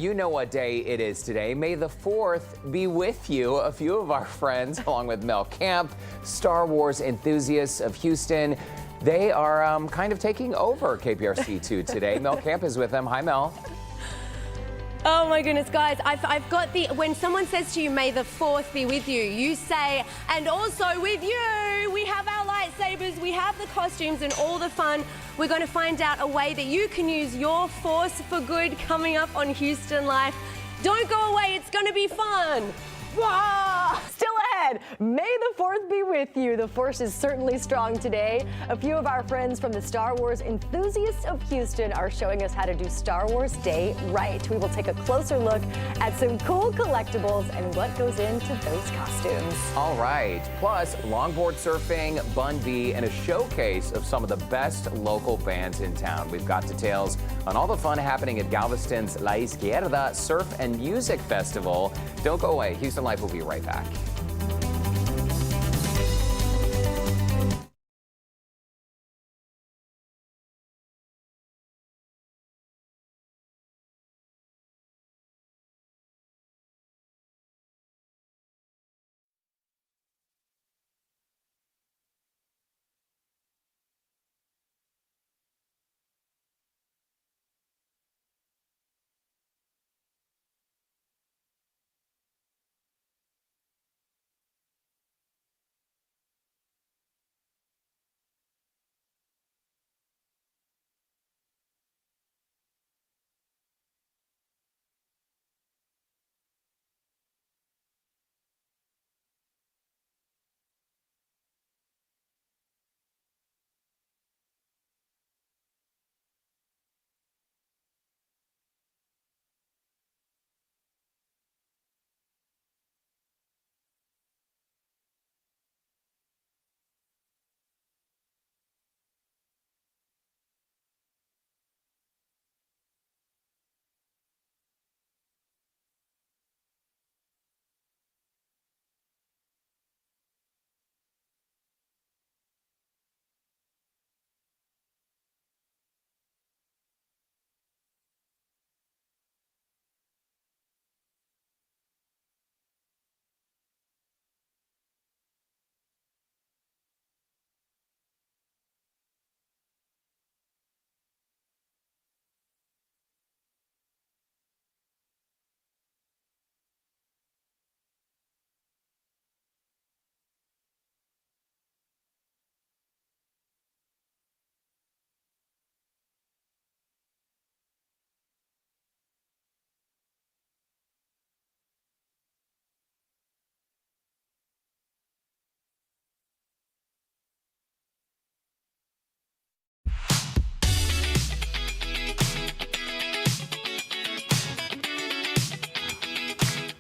you know what day it is today. May the 4th be with you. A few of our friends, along with Mel Camp, Star Wars enthusiasts of Houston, they are kind of taking over KPRC2 today. Mel Camp is with them. Hi, Mel. Oh my goodness, guys, I've got when someone says to you, may the 4th be with you, you say, and also with you. We have our lightsabers, we have the costumes and all the fun. We're going to find out a way that you can use your force for good coming up on Houston Life. Don't go away, it's going to be fun. Wow! Still ahead, may the 4th be with you. The force is certainly strong today. A few of our friends from the Star Wars enthusiasts of Houston are showing us how to do Star Wars Day right. We will take a closer look at some cool collectibles and what goes into those costumes. All right. Plus, longboard surfing, Bun B, and a showcase of some of the best local bands in town. We've got details on all the fun happening at Galveston's La Izquierda Surf and Music Festival. Don't go away. Houston Life will be right back.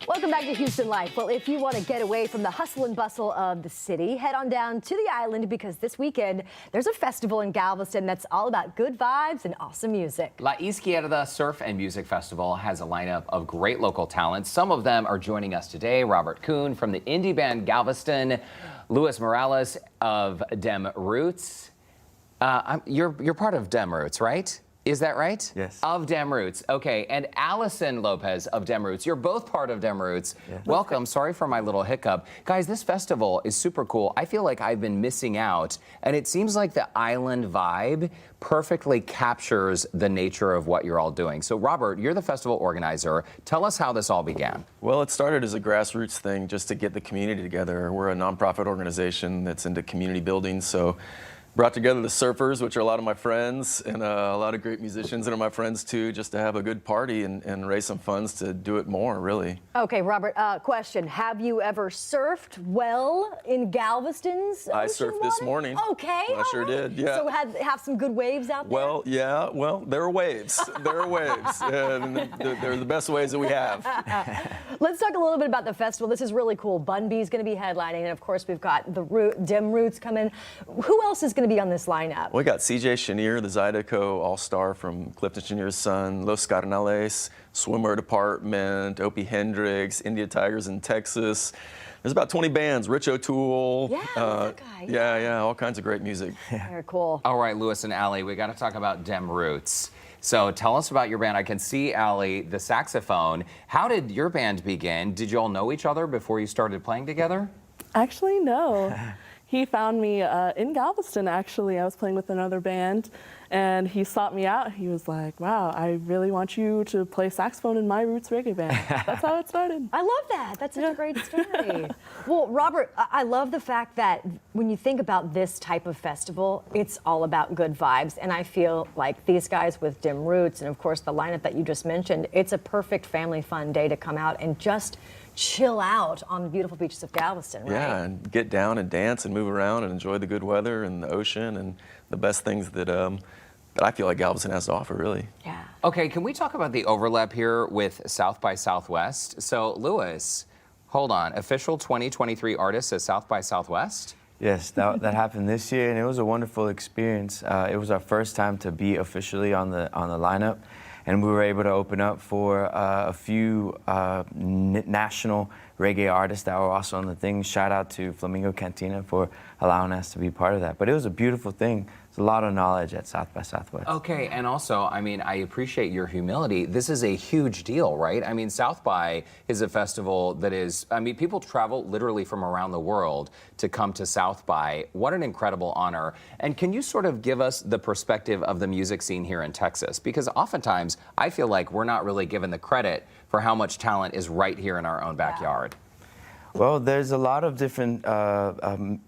Welcome back to Houston Life. Well, if you want to get away from the hustle and bustle of the city, head on down to the island because this weekend there's a festival in Galveston that's all about good vibes and awesome music. La Izquierda Surf and Music Festival has a lineup of great local talents. Some of them are joining us today. Robert Kuhn from the indie band Galveston, Luis Morales of Dem Roots. You're part of Dem Roots, right? Is that right? Yes. Of Dem Roots. Okay. And Allison Lopez of Dem Roots. You're both part of Dem Roots. Yeah. Welcome. Sorry for my little hiccup. Guys, this festival is super cool. I feel like I've been missing out. And it seems like the island vibe perfectly captures the nature of what you're all doing. So, Robert, you're the festival organizer. Tell us how this all began. Well, it started as a grassroots thing just to get the community together. We're a nonprofit organization that's into community building. So brought together the surfers, which are a lot of my friends, and a lot of great musicians that are my friends too, just to have a good party and raise some funds to do it more, really. Okay, Robert, question. Have you ever surfed well in Galveston's I ocean surfed this water? morning. Okay. I sure did, yeah. So have some good waves out there? Well, yeah, well, there are waves. There are waves. And they're the best waves that we have. Let's talk a little bit about the festival. This is really cool. Bun B is going to be headlining, and of course we've got the Dem Roots coming. Who else is going to be on this lineup? We got CJ Chenier, the Zydeco All-Star from Clifton Chenier's son, Los Cardenales, Swimwear Department, Opie Hendrix, India Tigers in Texas. There's about 20 bands. Rich O'Toole. Yeah, that guy. Yeah, all kinds of great music. Very cool. All right, Lewis and Allie, we got to talk about Dem Roots. So tell us about your band. I can see, Allie, the saxophone. How did your band begin? Did you all know each other before you started playing together? Actually, no. He found me in Galveston, actually. I was playing with another band, and he sought me out. He was like, wow, I really want you to play saxophone in my roots reggae band. That's how it started. I love that. That's such a great story. Well, Robert, I love the fact that when you think about this type of festival, it's all about good vibes. And I feel like these guys with Dim Roots and, of course, the lineup that you just mentioned, it's a perfect family fun day to come out and just chill out on the beautiful beaches of Galveston, right? Yeah, and get down and dance and move around and enjoy the good weather and the ocean and the best things that I feel like Galveston has to offer, really. Yeah. Okay, can we talk about the overlap here with South by Southwest? So, Lewis, hold on. Official 2023 artist at South by Southwest? Yes, that happened this year, and it was a wonderful experience. It was our first time to be officially on the lineup, and we were able to open up for a few national reggae artists that were also on the thing. Shout out to Flamingo Cantina for allowing us to be part of that. But it was a beautiful thing. There's a lot of knowledge at South by Southwest. Okay, and also, I mean, I appreciate your humility. This is a huge deal, right? I mean, South by is a festival that is, I mean, people travel literally from around the world to come to South by. What an incredible honor. And can you sort of give us the perspective of the music scene here in Texas? Because oftentimes, I feel like we're not really given the credit for how much talent is right here in our own backyard. Well, there's a lot of different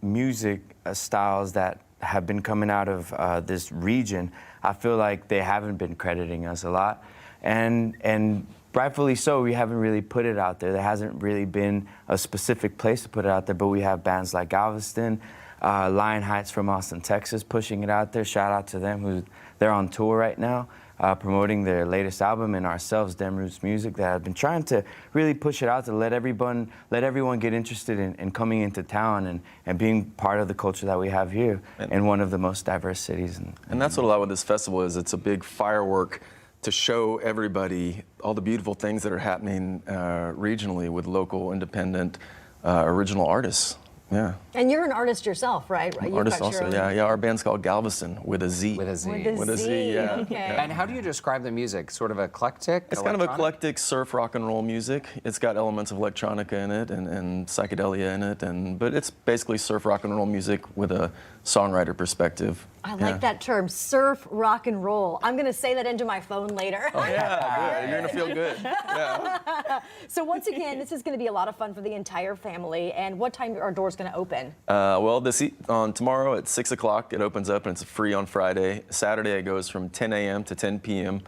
music styles that have been coming out of this region. I feel like they haven't been crediting us a lot, and rightfully so. We haven't really put it out there. There hasn't really been a specific place to put it out there, but we have bands like Galveston, Lion Heights from Austin, Texas, pushing it out there. Shout out to them, they're on tour right now, promoting their latest album, and ourselves, Dim Roots Music, that have been trying to really push it out to let everyone get interested in coming into town and being part of the culture that we have here in one of the most diverse cities. And that's what a lot of this festival is. It's a big firework to show everybody all the beautiful things that are happening regionally with local, independent, original artists. Yeah. And you're an artist yourself, right? You've Artist got your also, own- yeah. Our band's called Galveston with a Z. With a Z. With a Z, yeah. okay. And how do you describe the music? Sort of eclectic? It's kind of electronic? eclectic surf rock and roll music. It's got elements of electronica in it and psychedelia in it, but it's basically surf rock and roll music with a songwriter perspective. I like that term, surf rock and roll. I'm going to say that into my phone later. Oh yeah, good. You're gonna feel good. Yeah. So once again, this is going to be a lot of fun for the entire family. And what time are doors going to open? Well, on tomorrow at 6 o'clock it opens up and it's free on Friday. Saturday it goes from 10 a.m. to 10 p.m.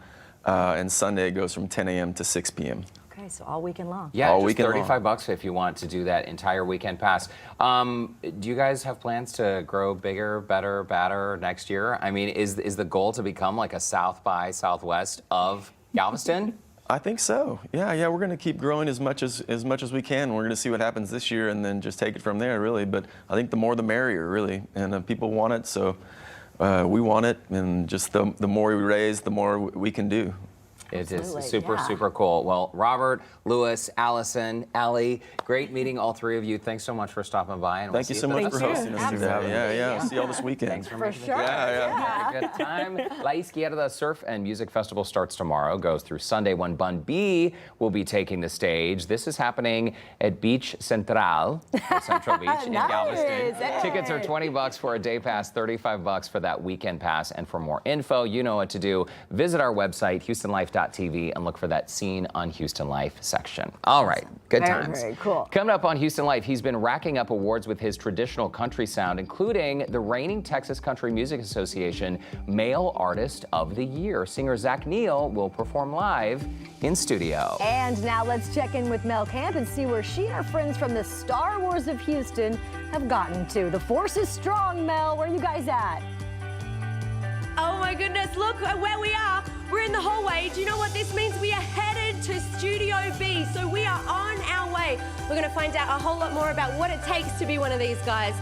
And Sunday it goes from 10 a.m. to 6 p.m. Okay, so all weekend long. Yeah, All just weekend long. $35 if you want to do that entire weekend pass. Do you guys have plans to grow bigger, better, badder next year? I mean, is the goal to become like a South by Southwest of Galveston? I think so. Yeah. We're going to keep growing as much as we can. We're going to see what happens this year and then just take it from there, really. But I think the more the merrier, really. And people want it, so we want it. And just the more we raise, the more we can do. It Absolutely, is super, yeah. super cool. Well, Robert, Lewis, Allison, Allie, great meeting all three of you. Thanks so much for stopping by. And we'll Thank you see so at the much for festival. hosting us today. Absolutely. Yeah. See y'all this weekend. Thanks for For making sure. the trip. Yeah. Have a good time. La Izquierda Surf and Music Festival starts tomorrow, goes through Sunday when Bun B will be taking the stage. This is happening at Beach Central, or Central Beach in Nice. Galveston. Hey. Tickets are $20 for a day pass, $35 for that weekend pass. And for more info, you know what to do. Visit our website, HoustonLife.tv, and look for that Scene on Houston Life section. All right, good Very, times. very cool. Coming up on Houston Life, he's been racking up awards with his traditional country sound, including the reigning Texas Country Music Association Male Artist of the Year. Singer Zach Neal will perform live in studio. And now let's check in with Mel Camp and see where she and her friends from the Star Wars of Houston have gotten to. The force is strong, Mel. Where are you guys at? Oh my goodness, look at where we are. We're in the hallway. Do you know what this means? We are headed to Studio B. So we are on our way. We're going to find out a whole lot more about what it takes to be one of these guys.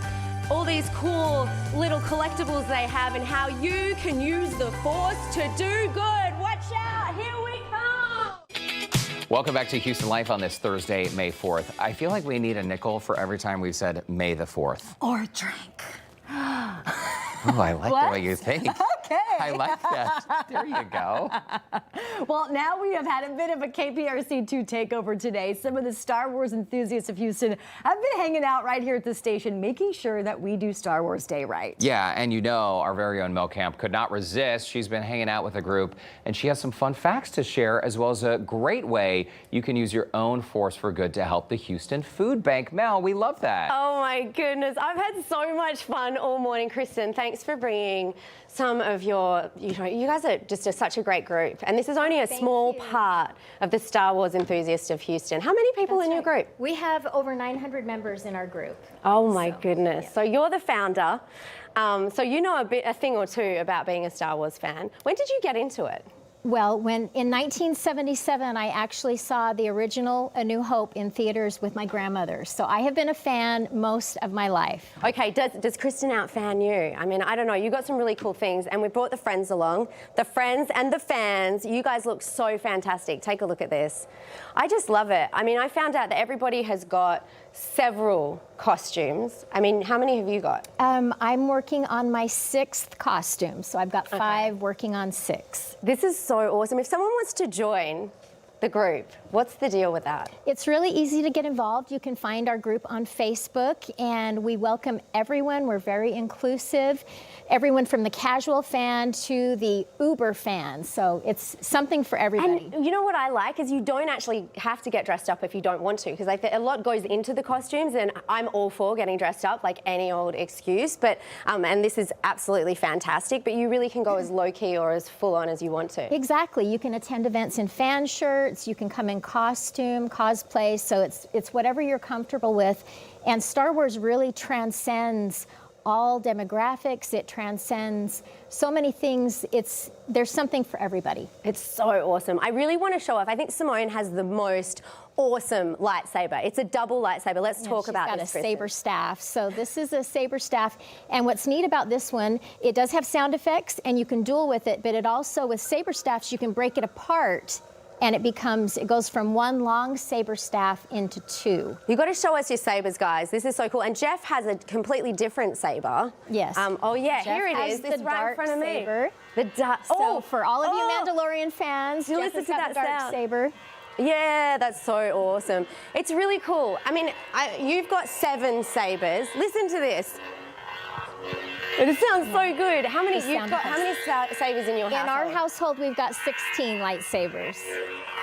All these cool little collectibles they have and how you can use the force to do good. Watch out, here we come. Welcome back to Houston Life on this Thursday, May 4th. I feel like we need a nickel for every time we've said May the 4th. Or a drink. Oh, I like the way you think. Okay. I like that. There you go. Well, now we have had a bit of a KPRC2 takeover today. Some of the Star Wars enthusiasts of Houston have been hanging out right here at the station, making sure that we do Star Wars Day right. Yeah, and you know our very own Mel Camp could not resist. She's been hanging out with a group, and she has some fun facts to share, as well as a great way you can use your own force for good to help the Houston Food Bank. Mel, we love that. Oh my goodness, I've had so much fun all morning. Kristen, thanks for bringing some of your, you guys are just such a great group. And this is only a small part of the Star Wars enthusiasts of Houston. How many people in your group? We have over 900 members in our group. Oh my goodness. So you're the founder. So you know a thing or two about being a Star Wars fan. When did you get into it? Well, when in 1977, I actually saw the original A New Hope in theaters with my grandmother. So I have been a fan most of my life. Okay, does Kristen out-fan you? I mean, I don't know, you got some really cool things, and we brought the friends along. The friends and the fans, you guys look so fantastic. Take a look at this. I just love it. I mean, I found out that everybody has got several costumes. I mean, how many have you got? I'm working on my 6th costume, so I've got 5 working on 6. This is so awesome. If someone wants to join the group, what's the deal with that? It's really easy to get involved. You can find our group on Facebook, and we welcome everyone. We're very inclusive. Everyone from the casual fan to the Uber fan. So it's something for everybody. And you know what I like is you don't actually have to get dressed up if you don't want to, because a lot goes into the costumes, and I'm all for getting dressed up like any old excuse. But and this is absolutely fantastic. But you really can go as low key or as full on as you want to. Exactly. You can attend events in fan shirts. You can come in costume, cosplay. So it's whatever you're comfortable with. And Star Wars really transcends all demographics. It transcends so many things. There's something for everybody. It's so awesome. I really want to show off. I think Simone has the most awesome lightsaber. It's a double lightsaber. Let's talk about this. She's got a saber staff. So this is a saber staff. And what's neat about this one, it does have sound effects and you can duel with it, but it also, with saber staffs, you can break it apart. And it goes from one long saber staff into 2. You got to show us your sabers, guys. This is so cool. And Jeff has a completely different saber. Yes. Oh yeah, Jeff here it is. has It's the right in dark front of me. saber. The dark. So for all of you Mandalorian fans, You Jeff listen has to got that the dark sound. saber. Yeah, that's so awesome. It's really cool. I mean, you've got 7 sabers. Listen to this. It sounds so good. How many sabers in your household? In our household, we've got 16 lightsabers.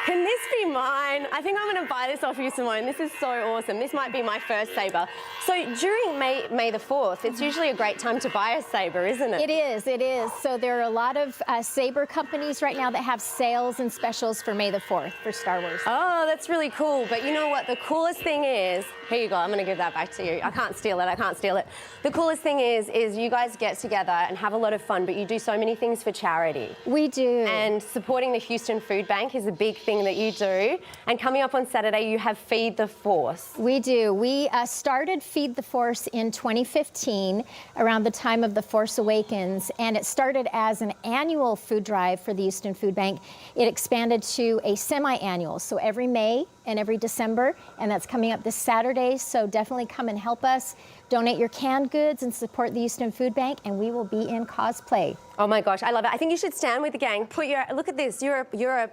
Can this be mine? I think I'm going to buy this off you, Simone. This is so awesome. This might be my first saber. So during May the 4th, it's usually a great time to buy a saber, isn't it? It is, it is. So there are a lot of saber companies right now that have sales and specials for May the 4th for Star Wars. Oh, that's really cool. But you know what? The coolest thing is, here you go. I'm going to give that back to you. I can't steal it. I can't steal it. The coolest thing is you guys get together and have a lot of fun, but you do so many things for charity. We do. And supporting the Houston Food Bank is a big thing that you do. And coming up on Saturday, you have Feed the Force. We do. We started Feed the Force in 2015, around the time of The Force Awakens, and it started as an annual food drive for the Houston Food Bank. It expanded to a semi-annual, so every May and every December, and that's coming up this Saturday, so definitely come and help us. Donate your canned goods and support the Houston Food Bank, and we will be in cosplay. Oh my gosh, I love it. I think you should stand with the gang. Look at this. You're a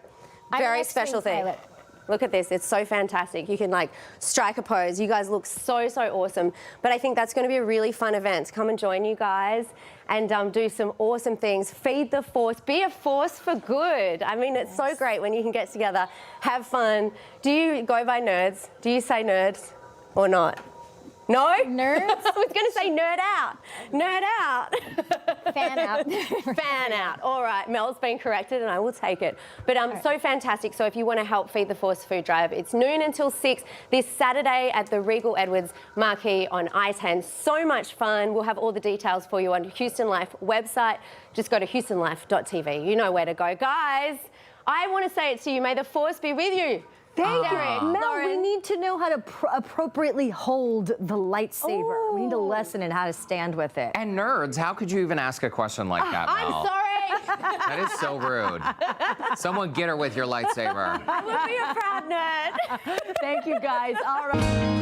very special thing. Pilot. Look at this. It's so fantastic. You can like strike a pose. You guys look so awesome. But I think that's going to be a really fun event. Come and join you guys and do some awesome things. Feed the Force. Be a force for good. I mean, it's so great when you can get together, have fun. Do you go by nerds? Do you say nerds or not? No? Nerds? I was going to say nerd out. Nerd out. Fan out. Fan out. All right, Mel's been corrected and I will take it. But so fantastic. So if you want to help Feed the Force Food Drive, it's noon until 6 this Saturday at the Regal Edwards Marquee on I-10. So much fun. We'll have all the details for you on Houston Life website. Just go to houstonlife.tv. You know where to go. Guys, I want to say it to you. May the Force be with you. Thank you. Derek, Mel, Lauren. we need to know how to appropriately hold the lightsaber. We need a lesson in how to stand with it. And nerds, how could you even ask a question like that, I'm Mel? sorry. That is so rude. Someone get her with your lightsaber. I will be a proud nerd. Thank you, guys. All right.